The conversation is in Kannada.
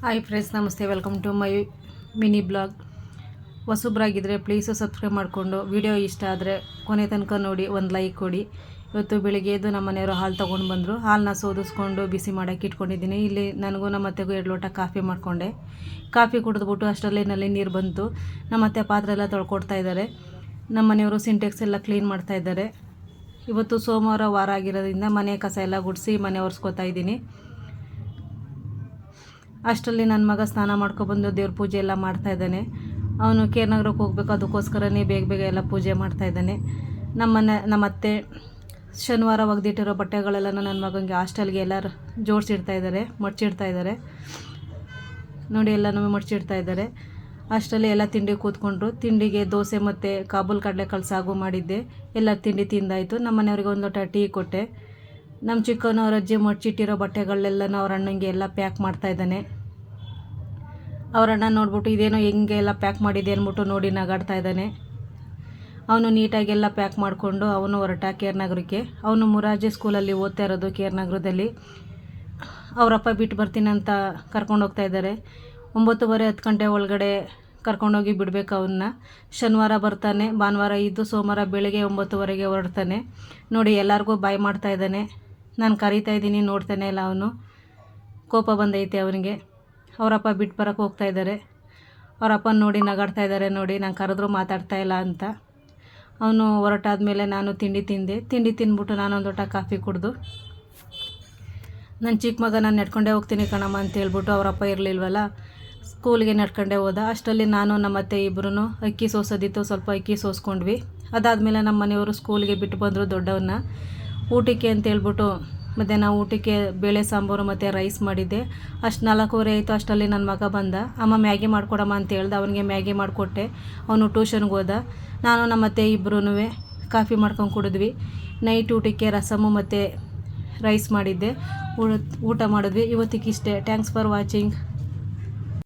Hi friends, namaste. Welcome to my mini blog. ಹೊಸಬ್ರಾಗಿದ್ದರೆ ಪ್ಲೀಸು ಸಬ್ಸ್ಕ್ರೈಬ್ ಮಾಡಿಕೊಂಡು ವಿಡಿಯೋ ಇಷ್ಟ ಆದರೆ ಕೊನೆ ತನಕ ನೋಡಿ, ಒಂದು ಲೈಕ್ ಕೊಡಿ. ಇವತ್ತು ಬೆಳಿಗ್ಗೆ ಎದ್ದು ನಮ್ಮ ಮನೆಯವರು ಹಾಲು ತೊಗೊಂಡು ಬಂದರು. ಹಾಲನ್ನ ಸೋದಿಸ್ಕೊಂಡು ಬಿಸಿ ಮಾಡೋಕ್ಕೆ ಇಟ್ಕೊಂಡಿದ್ದೀನಿ. ಇಲ್ಲಿ ನನಗೂ ನಮ್ಮ ಅತ್ತೆಗೂ 2 ಲೋಟ ಕಾಫಿ ಮಾಡಿಕೊಂಡೆ. ಕಾಫಿ ಕುಡಿದ್ಬಿಟ್ಟು ಅಷ್ಟರಲ್ಲಿನಲ್ಲಿ ನೀರು ಬಂತು. ನಮ್ಮ ಅತ್ತೆ ಪಾತ್ರೆ ಎಲ್ಲ ತೊಳ್ಕೊಡ್ತಾ ಇದ್ದಾರೆ. ನಮ್ಮ ಮನೆಯವರು ಸಿಂಟೆಕ್ಸ್ ಎಲ್ಲ ಕ್ಲೀನ್ ಮಾಡ್ತಾ ಇದ್ದಾರೆ. ಇವತ್ತು ಸೋಮವಾರ ವಾರ ಆಗಿರೋದ್ರಿಂದ ಮನೆ ಕಸ ಎಲ್ಲ ಗುಡಿಸಿ ಮನೆ ಒರೆಸ್ಕೊತಾ ಇದ್ದೀನಿ. ಅಷ್ಟರಲ್ಲಿ ನನ್ನ ಮಗ ಸ್ನಾನ ಮಾಡ್ಕೊಬಂದು ದೇವ್ರ ಪೂಜೆ ಎಲ್ಲ ಮಾಡ್ತಾಯಿದ್ದಾನೆ. ಅವನು ಕೇರ್ನಗರಕ್ಕೆ ಹೋಗ್ಬೇಕು, ಅದಕ್ಕೋಸ್ಕರನೇ ಬೇಗ ಎಲ್ಲ ಪೂಜೆ ಮಾಡ್ತಾಯಿದ್ದಾನೆ. ನಮ್ಮ ಅತ್ತೆ ಶನಿವಾರ ಒಗೆದಿಟ್ಟಿರೋ ಬಟ್ಟೆಗಳೆಲ್ಲ ನನ್ನ ಮಗನಿಗೆ ಹಾಸ್ಟೆಲ್ಗೆ ಎಲ್ಲರೂ ಜೋಡಿಸಿಡ್ತಾಯಿದ್ದಾರೆ, ಮಡ್ಚಿಡ್ತಾಯಿದ್ದಾರೆ ನೋಡಿ. ಎಲ್ಲನೂ ಮಡ್ಚಿಡ್ತಾಯಿದ್ದಾರೆ. ಅಷ್ಟರಲ್ಲಿ ಎಲ್ಲ ತಿಂಡಿ ಕೂತ್ಕೊಂಡ್ರು. ತಿಂಡಿಗೆ ದೋಸೆ ಮತ್ತು ಕಾಬೂಲ್ ಕಡಲೆಕಾಳು ಸಾಗು ಮಾಡಿದ್ದೆ. ಎಲ್ಲ ತಿಂಡಿ ತಿಂದಾಯಿತು. ನಮ್ಮ ಮನೆಯವ್ರಿಗೆ 1 ಲೋಟ ಟೀ ಕೊಟ್ಟೆ. ನಮ್ಮ ಚಿಕ್ಕನವ್ರ ಅಜ್ಜಿ ಮಡ್ಚಿಟ್ಟಿರೋ ಬಟ್ಟೆಗಳೆಲ್ಲನೂ ಅವ್ರ ಅಣ್ಣಂಗೆ ಎಲ್ಲ ಪ್ಯಾಕ್ ಮಾಡ್ತಾಯಿದ್ದಾನೆ. ಅವ್ರ ಅಣ್ಣ ನೋಡ್ಬಿಟ್ಟು ಇದೇನೋ ಹೆಂಗೆಲ್ಲ ಪ್ಯಾಕ್ ಮಾಡಿದೆ ಅಂದ್ಬಿಟ್ಟು ನೋಡಿ ನಗಾಡ್ತಾ ಇದ್ದಾನೆ. ಅವನು ನೀಟಾಗೆಲ್ಲ ಪ್ಯಾಕ್ ಮಾಡಿಕೊಂಡು ಅವನು ಹೊರಟ ಕೇರ್ನಗರಕ್ಕೆ. ಅವನು ಮುರಾರ್ಜಿ ಸ್ಕೂಲಲ್ಲಿ ಓದ್ತಾ ಇರೋದು ಕೇರ್ನಗರದಲ್ಲಿ. ಅವರಪ್ಪ ಬಿಟ್ಟು ಬರ್ತೀನಿ ಅಂತ ಕರ್ಕೊಂಡು ಹೋಗ್ತಾ ಇದ್ದಾರೆ. 9:30 10 ಗಂಟೆ ಒಳಗಡೆ ಕರ್ಕೊಂಡೋಗಿ ಬಿಡಬೇಕು ಅವನ್ನ. ಶನಿವಾರ ಬರ್ತಾನೆ, ಭಾನುವಾರ ಇದ್ದು ಸೋಮವಾರ ಬೆಳಗ್ಗೆ 9:30ಗೆ ಹೊರಡ್ತಾನೆ. ನೋಡಿ ಎಲ್ಲರಿಗೂ ಬಾಯ್ ಮಾಡ್ತಾ ಇದ್ದಾನೆ. ನಾನು ಕರೀತಾ ಇದ್ದೀನಿ, ನೋಡ್ತಾನೆ ಇಲ್ಲ ಅವನು. ಕೋಪ ಬಂದೈತೆ ಅವನಿಗೆ. ಅವರಪ್ಪ ಬಿಟ್ಟು ಬರೋಕ್ಕೆ ಹೋಗ್ತಾ ಇದ್ದಾರೆ. ಅವರಪ್ಪ ನೋಡಿ ನಗಾಡ್ತಾ ಇದ್ದಾರೆ. ನೋಡಿ ನಾನು ಕರೆದ್ರೂ ಮಾತಾಡ್ತಾ ಇಲ್ಲ ಅಂತ. ಅವನು ಹೊರಟಾದ್ಮೇಲೆ ನಾನು ತಿಂಡಿ ತಿಂದ್ಬಿಟ್ಟು ನಾನೊಂದು ಲೋಟ ಕಾಫಿ ಕುಡಿದು, ನನ್ನ ಚಿಕ್ಕ ಮಗ ನಾನು ನಡ್ಕೊಂಡೇ ಹೋಗ್ತೀನಿ ಕಣಮ್ಮ ಅಂತ ಹೇಳ್ಬಿಟ್ಟು ಅವರಪ್ಪ ಇರಲಿಲ್ವಲ್ಲ, ಸ್ಕೂಲ್ಗೆ ನಡ್ಕೊಂಡೇ ಹೋದ. ಅಷ್ಟರಲ್ಲಿ ನಾನು ನಮ್ಮ ಅತ್ತೆ ಇಬ್ಬರೂ ಅಕ್ಕಿ ಸೋಸೋದಿತ್ತು, ಸ್ವಲ್ಪ ಅಕ್ಕಿ ಸೋಸ್ಕೊಂಡ್ವಿ. ಅದಾದಮೇಲೆ ನಮ್ಮ ಮನೆಯವರು ಸ್ಕೂಲ್ಗೆ ಬಿಟ್ಟು ಬಂದರು ದೊಡ್ಡವನ್ನ. ಊಟಕ್ಕೆ ಅಂತ ಹೇಳ್ಬಿಟ್ಟು ಮಧ್ಯಾಹ್ನ ಊಟಕ್ಕೆ ಬೇಳೆ ಸಾಂಬಾರು ಮತ್ತು ರೈಸ್ ಮಾಡಿದ್ದೆ. ಅಷ್ಟು 4:15 ಆಯಿತು. ಅಷ್ಟರಲ್ಲಿ ನನ್ನ ಮಗ ಬಂದ. ಅಮ್ಮ ಮ್ಯಾಗಿ ಮಾಡಿಕೊಡಮ್ಮ ಅಂತ ಹೇಳ್ದೆ. ಅವನಿಗೆ ಮ್ಯಾಗಿ ಮಾಡಿಕೊಟ್ಟೆ. ಅವನು ಟ್ಯೂಷನ್ಗೆ ಹೋದ. ನಾನು ನಮ್ಮ ಅತ್ತೆ ಇಬ್ಬರೂ ಕಾಫಿ ಮಾಡ್ಕೊಂಡು ಕುಡಿದ್ವಿ. ನೈಟ್ ಊಟಕ್ಕೆ ರಸಮು ಮತ್ತು ರೈಸ್ ಮಾಡಿದ್ದೆ. ಊಟ ಮಾಡಿದ್ವಿ. ಇವತ್ತಿಗಿಷ್ಟೇ. Thanks for watching.